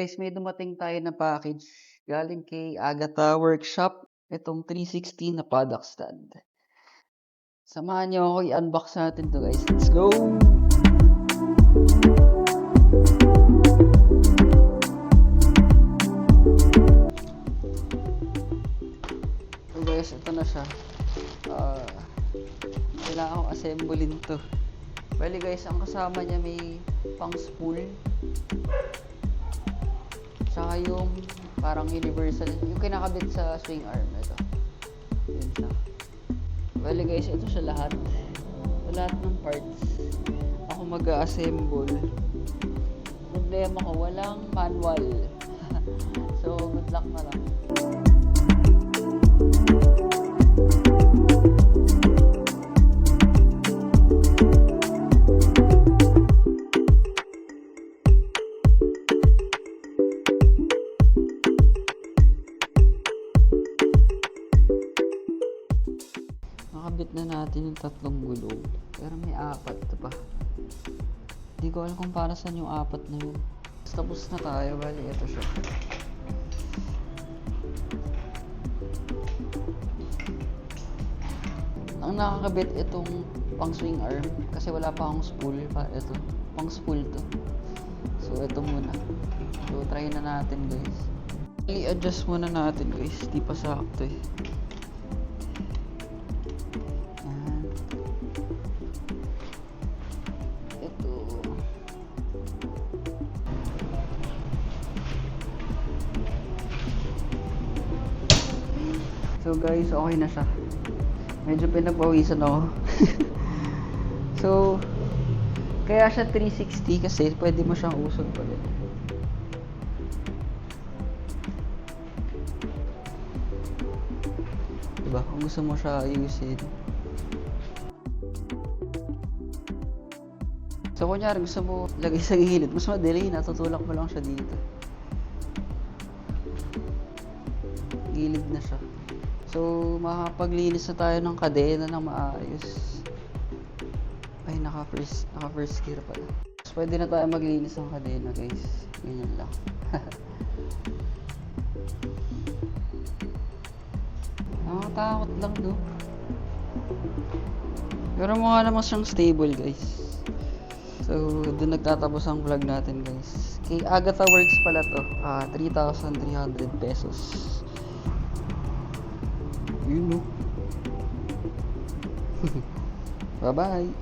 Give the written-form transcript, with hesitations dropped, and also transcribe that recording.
guys, may dumating tayo na package galing kay Agatha Workshop. Itong 360 na product stand. Samahan niyo ako i-unbox natin to guys. Let's go! So guys, ito na siya. Kailangan ko assemblein to. Bali guys, ang kasama niya may pang spool. Tsaka yung parang universal, yung kinakabit sa swing arm. Ito. Yun siya. Bali guys, ito siya lahat. Lahat ng parts. Ako mag-assemble. Problema ko, walang manual. So, good luck na lang. Nakabit na natin yung tatlong gulong. Pero may apat pa. Hindi ko alam kung para saan yung apat na yun. Tapos na tayo. Bali, ito siya. Ang nakakabit itong pang swing arm. Kasi wala pa akong spool. Ito. Pang spool to. So, ito muna. So, try na natin guys. I-adjust muna natin guys. Di pa sakto eh. So guys, okay na siya. Medyo pinagpawisan ako. So, kaya siya 360 kasi pwede mo siyang usog ulit. Diba? Kung gusto mo siya ayusin. So, kunyari gusto mo lagay sa gilid, mas madali, natutulak mo lang siya dito. Gilid na siya. So, makapaglinis na tayo ng kadena ng maayos. Ay, naka first gear pala. So, pwede na tayo maglinis ng kadena, guys. Ganyan lang. Nakakatakot lang, do. Pero mukha naman siyang stable, guys. So, doon nagtatapos ang vlog natin, guys. Kay Agatha Works pala to. 3,300 pesos. You know. Bye-bye.